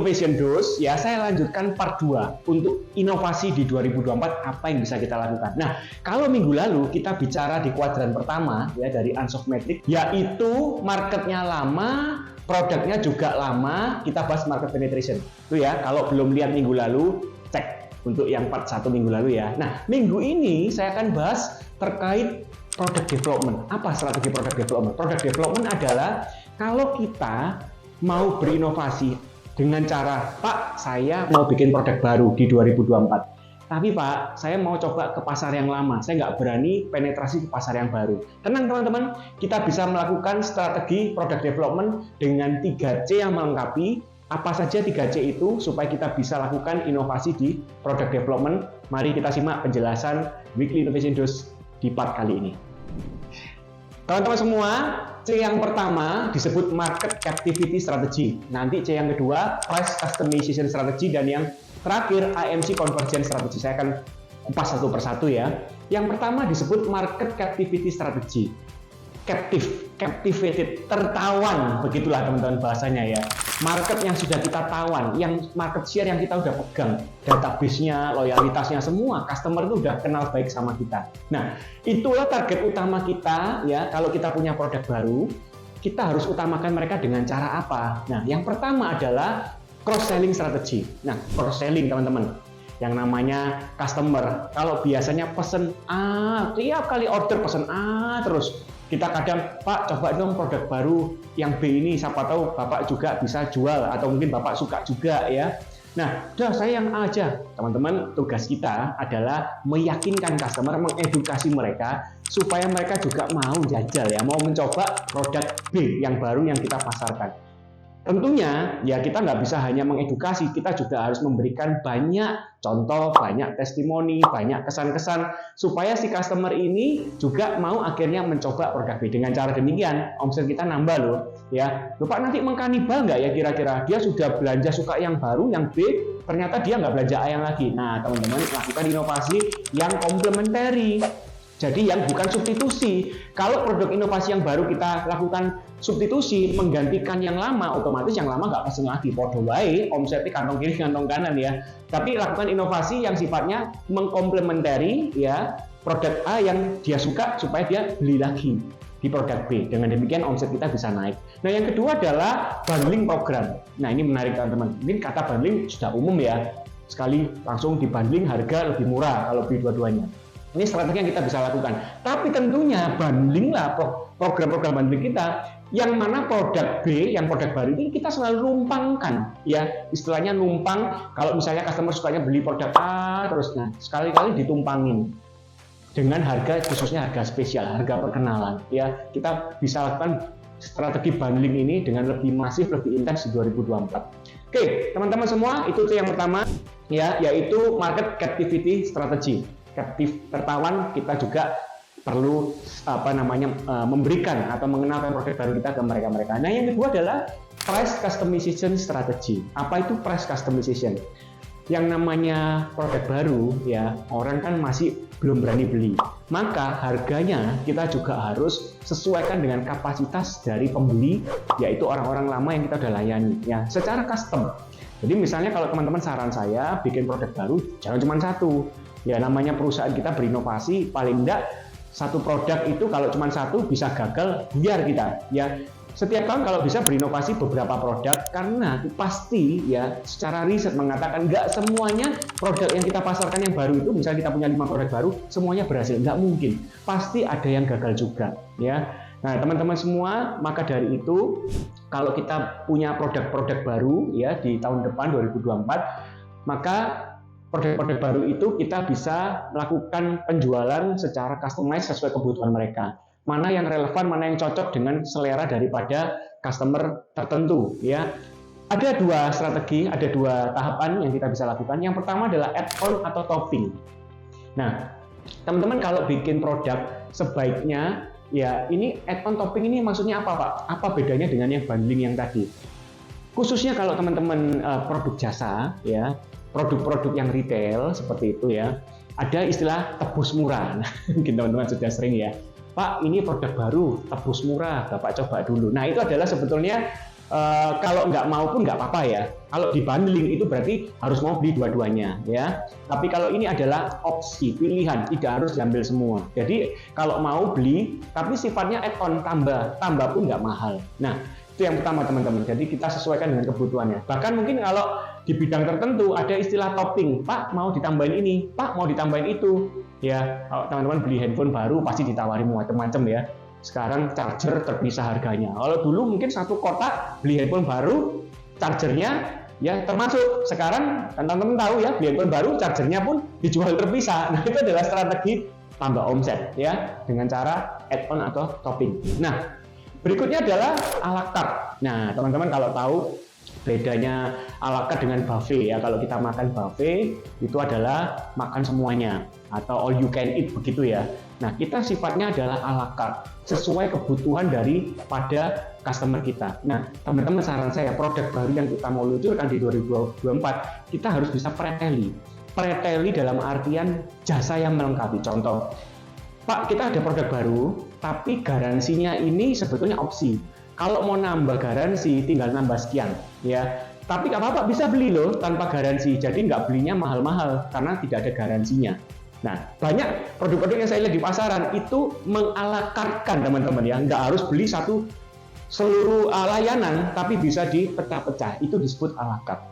Innovation Dose, ya saya lanjutkan part 2 untuk inovasi di 2024 apa yang bisa kita lakukan. Nah, kalau minggu lalu kita bicara di kuadran pertama ya dari Unsoftmetrics, yaitu marketnya lama, produknya juga lama, kita bahas market penetration. Itu ya, kalau belum lihat minggu lalu, cek untuk yang part 1 minggu lalu ya. Nah, minggu ini saya akan bahas terkait product development. Apa strategi product development? Product development adalah kalau kita mau berinovasi dengan cara, Pak, saya mau bikin produk baru di 2024. Tapi Pak, saya mau coba ke pasar yang lama. Saya nggak berani penetrasi ke pasar yang baru. Tenang teman-teman, kita bisa melakukan strategi product development dengan 3C yang melengkapi. Apa saja 3C itu supaya kita bisa lakukan inovasi di product development. Mari kita simak penjelasan Weekly Innovation Dose di part kali ini. Teman-teman semua, C yang pertama disebut Market Captivity Strategy. Nanti C yang kedua, Price Customization Strategy. Dan yang terakhir, AMC Convergence Strategy. Saya akan kupas satu persatu ya. Yang pertama disebut Market Captivity Strategy. Captivated, tertawan, begitulah teman-teman bahasanya ya. Market yang sudah kita tawan, yang market share yang kita udah pegang, database-nya, loyalitasnya semua, customer itu udah kenal baik sama kita. Nah, itulah target utama kita ya. Kalau kita punya produk baru, kita harus utamakan mereka dengan cara apa? Nah, yang pertama adalah cross-selling strategy. Nah, cross-selling teman-teman. Yang namanya customer, kalau biasanya pesen A, tiap kali order pesen A terus. Kita kadang, Pak, coba dong produk baru yang B ini, siapa tahu Bapak juga bisa jual, atau mungkin Bapak suka juga ya. Nah, udah saya yang A aja. Teman-teman, tugas kita adalah meyakinkan customer, mengedukasi mereka, supaya mereka juga mau jajal ya, mau mencoba produk B yang baru yang kita pasarkan. Tentunya ya kita nggak bisa hanya mengedukasi, kita juga harus memberikan banyak contoh, banyak testimoni, banyak kesan-kesan supaya si customer ini juga mau akhirnya mencoba produk B. Dengan cara demikian omset kita nambah loh ya. Lupa nanti mengkanibal nggak ya kira-kira, dia sudah belanja suka yang baru, yang B ternyata dia nggak belanja A yang lagi. Nah teman-teman, lakukan inovasi yang komplementari. Jadi yang bukan substitusi. Kalau produk inovasi yang baru kita lakukan substitusi, menggantikan yang lama, otomatis yang lama nggak pesen lagi. Podo wae, omsetnya kantong kiri, kantong kanan ya. Tapi lakukan inovasi yang sifatnya mengkomplementari ya produk A yang dia suka supaya dia beli lagi di produk B. Dengan demikian omset kita bisa naik. Nah yang kedua adalah bundling program. Nah ini menarik teman-teman. Ini kata bundling sudah umum ya. Sekali langsung dibundling harga lebih murah kalau beli dua-duanya. Ini strategi yang kita bisa lakukan. Tapi tentunya bundling lah program-program bundling kita, yang mana produk B, yang produk baru ini kita selalu numpangkan ya. Istilahnya numpang, kalau misalnya customer sukanya beli produk A terus, nah sekali-kali ditumpangin dengan harga, khususnya harga spesial, harga perkenalan ya. Kita bisa lakukan strategi bundling ini dengan lebih masif, lebih intens di 2024. Oke, teman-teman semua, itu yang pertama ya, yaitu Market Captivity Strategy. Captive, tertawan, kita juga perlu memberikan atau mengenalkan produk baru kita ke mereka-mereka. Nah yang kedua adalah price customization strategy. Apa itu price customization? Yang namanya produk baru ya, orang kan masih belum berani beli, maka harganya kita juga harus sesuaikan dengan kapasitas dari pembeli, yaitu orang-orang lama yang kita udah layani ya, secara custom. Jadi misalnya kalau teman-teman, saran saya bikin produk baru jangan cuma satu. Ya namanya perusahaan kita berinovasi, paling enggak satu produk itu kalau cuma satu bisa gagal biar kita ya. Setiap tahun kalau bisa berinovasi beberapa produk, karena pasti ya secara riset mengatakan nggak semuanya produk yang kita pasarkan yang baru itu, misalnya kita punya 5 produk baru semuanya berhasil, nggak mungkin, pasti ada yang gagal juga ya. Nah teman-teman semua, maka dari itu kalau kita punya produk-produk baru ya di tahun depan 2024, maka produk-produk baru itu kita bisa melakukan penjualan secara customize sesuai kebutuhan mereka. Mana yang relevan, mana yang cocok dengan selera daripada customer tertentu ya. Ada dua strategi, ada dua tahapan yang kita bisa lakukan. Yang pertama adalah add-on atau topping. Nah, teman-teman kalau bikin produk sebaiknya ya ini add-on topping ini maksudnya apa Pak? Apa bedanya dengan yang bundling yang tadi? Khususnya kalau teman-teman produk jasa ya, produk-produk yang retail seperti itu ya, ada istilah tebus murah. Nah, mungkin teman-teman sudah sering ya, Pak ini produk baru tebus murah, Bapak coba dulu. Nah itu adalah sebetulnya Kalau nggak mau pun nggak apa-apa ya. Kalau di bundling itu berarti harus mau beli dua-duanya ya. Tapi kalau ini adalah opsi, pilihan, tidak harus diambil semua. Jadi kalau mau beli, tapi sifatnya add-on, tambah pun nggak mahal. Nah, itu yang pertama teman-teman. Jadi kita sesuaikan dengan kebutuhannya. Bahkan mungkin kalau di bidang tertentu ada istilah topping, Pak mau ditambahin ini, Pak mau ditambahin itu. Ya, kalau teman-teman beli handphone baru pasti ditawarin macam-macam ya. Sekarang charger terpisah harganya. Kalau dulu mungkin satu kotak beli handphone baru, chargernya ya termasuk. Sekarang teman-teman tahu ya, beli handphone baru, chargernya pun dijual terpisah. Nah, itu adalah strategi tambah omset ya, dengan cara add-on atau topping. Nah, berikutnya adalah a la carte. Nah, teman-teman kalau tahu bedanya a la carte dengan buffet ya. Kalau kita makan buffet itu adalah makan semuanya atau all you can eat begitu ya. Nah, kita sifatnya adalah a la carte sesuai kebutuhan daripada customer kita. Nah, teman-teman saran saya, produk baru yang kita mau luncurkan di 2024 kita harus bisa preteli dalam artian jasa yang melengkapi. Contoh, Pak, kita ada produk baru tapi garansinya ini sebetulnya opsi. Kalau mau nambah garansi tinggal nambah sekian ya. Tapi nggak apa-apa, bisa beli loh tanpa garansi. Jadi nggak belinya mahal-mahal karena tidak ada garansinya. Nah, banyak produk-produk yang saya lihat di pasaran itu mengalakarkan teman-teman ya. Nggak harus beli seluruh layanan, tapi bisa dipecah-pecah. Itu disebut a la carte.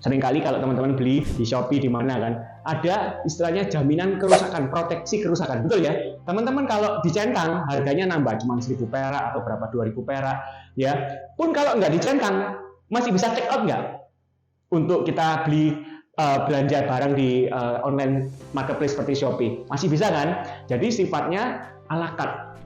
Seringkali kalau teman-teman beli di Shopee di mana kan, ada istilahnya jaminan kerusakan, proteksi kerusakan, betul ya? Teman-teman kalau dicentang harganya nambah cuma 1.000 perak atau berapa 2.000 perak ya. Pun kalau nggak dicentang masih bisa check out nggak untuk kita beli belanja barang di online marketplace seperti Shopee? Masih bisa kan? Jadi sifatnya a la carte.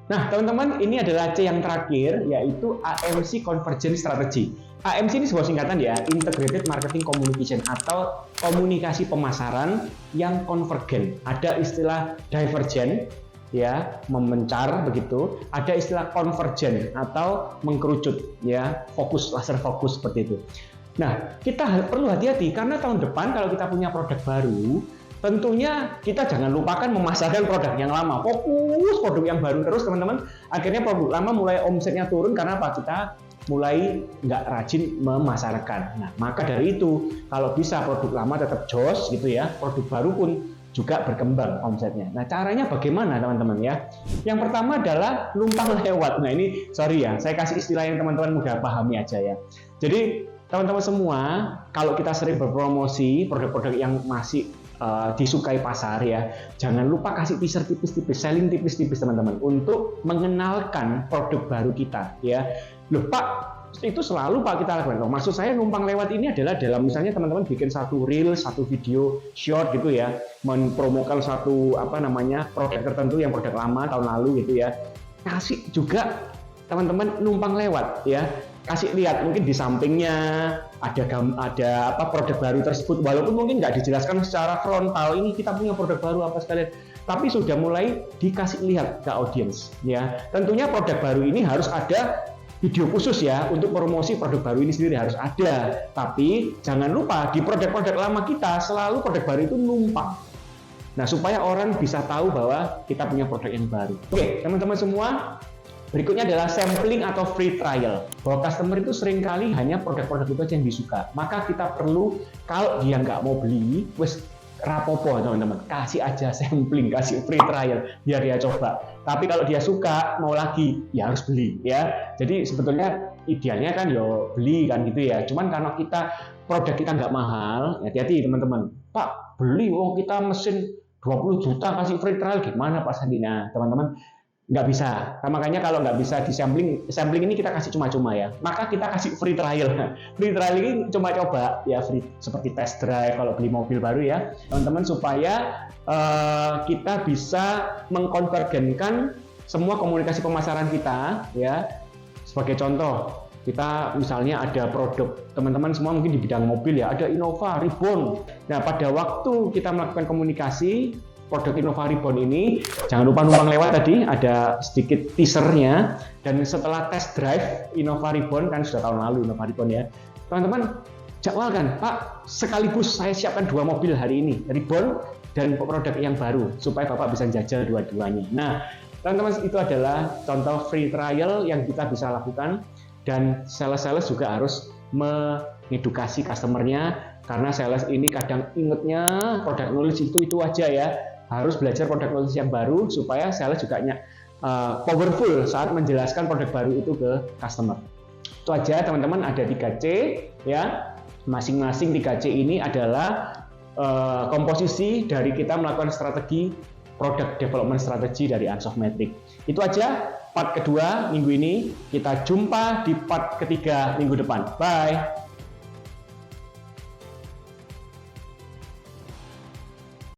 Nah, teman-teman, ini adalah C yang terakhir, yaitu AMC Convergence Strategy. AMC ini sebuah singkatan ya, Integrated Marketing Communication atau komunikasi pemasaran yang konvergen. Ada istilah divergen, ya, memencar begitu. Ada istilah convergen atau mengkerucut, ya, laser fokus seperti itu. Nah, kita perlu hati-hati karena tahun depan kalau kita punya produk baru, tentunya kita jangan lupakan memasarkan produk yang lama. Fokus produk yang baru terus teman-teman. Akhirnya produk lama mulai omsetnya turun karena apa? Kita mulai nggak rajin memasarkan. Nah, maka dari itu kalau bisa produk lama tetap jos gitu ya, produk baru pun juga berkembang omsetnya. Nah, caranya bagaimana teman-teman ya? Yang pertama adalah numpang lewat. Nah, ini sorry ya, saya kasih istilah yang teman-teman mudah pahami aja ya. Jadi teman-teman semua, kalau kita sering berpromosi produk-produk yang masih disukai pasar ya, jangan lupa kasih teaser tipis-tipis, selling tipis-tipis teman-teman untuk mengenalkan produk baru kita ya. Loh Pak, itu selalu Pak kita lakukan. Loh, maksud saya numpang lewat ini adalah dalam misalnya teman-teman bikin satu reel, satu video short gitu ya, mempromokan satu produk tertentu yang produk lama tahun lalu gitu ya. Kasih juga teman-teman numpang lewat ya. Kasih lihat mungkin di sampingnya ada produk baru tersebut, walaupun mungkin nggak dijelaskan secara frontal ini kita punya produk baru apa sekalian, tapi sudah mulai dikasih lihat ke audiens ya. Tentunya produk baru ini harus ada video khusus ya untuk promosi produk baru ini sendiri harus ada, tapi jangan lupa di produk-produk lama kita selalu produk baru itu numpang. Nah, supaya orang bisa tahu bahwa kita punya produk yang baru. Oke, teman-teman semua, berikutnya adalah sampling atau free trial. Bahwa customer itu seringkali hanya produk-produk itu aja yang disuka. Maka kita perlu, kalau dia nggak mau beli, wes rapopo teman-teman, kasih aja sampling, kasih free trial biar dia coba. Tapi kalau dia suka, mau lagi, ya harus beli ya. Jadi sebetulnya idealnya kan yo beli kan gitu ya. Cuman karena produk kita nggak mahal, hati-hati teman-teman. Pak, beli, kita mesin 20 juta kasih free trial, gimana Pak Sandi? Nah, teman-teman, nggak bisa. Nah, makanya kalau nggak bisa di sampling ini kita kasih cuma-cuma ya. Maka kita kasih free trial. Free trial ini cuma coba ya, free seperti test drive kalau beli mobil baru ya, teman-teman, supaya kita bisa mengkonvergenkan semua komunikasi pemasaran kita ya. Sebagai contoh, kita misalnya ada produk, teman-teman semua mungkin di bidang mobil ya, ada Innova Ribbon. Nah, pada waktu kita melakukan komunikasi produk Innova Ribbon ini, jangan lupa numpang lewat tadi, ada sedikit teasernya. Dan setelah test drive Innova Ribbon, kan sudah tahun lalu Innova Ribbon ya, teman-teman jadwalkan, Pak, sekaligus saya siapkan 2 mobil hari ini, Ribbon dan produk yang baru, supaya Bapak bisa jajal dua-duanya. Nah, teman-teman, itu adalah contoh free trial yang kita bisa lakukan. dan sales juga harus mengedukasi customernya, karena sales ini kadang ingetnya product knowledge itu aja ya, harus belajar product knowledge yang baru supaya sales juga powerful saat menjelaskan produk baru itu ke customer. Itu aja teman-teman, ada 3C ya, masing-masing 3C ini adalah komposisi dari kita melakukan strategi product development strategi dari Unsoftmetrics. Itu aja part kedua minggu ini, kita jumpa di part ketiga minggu depan. Bye.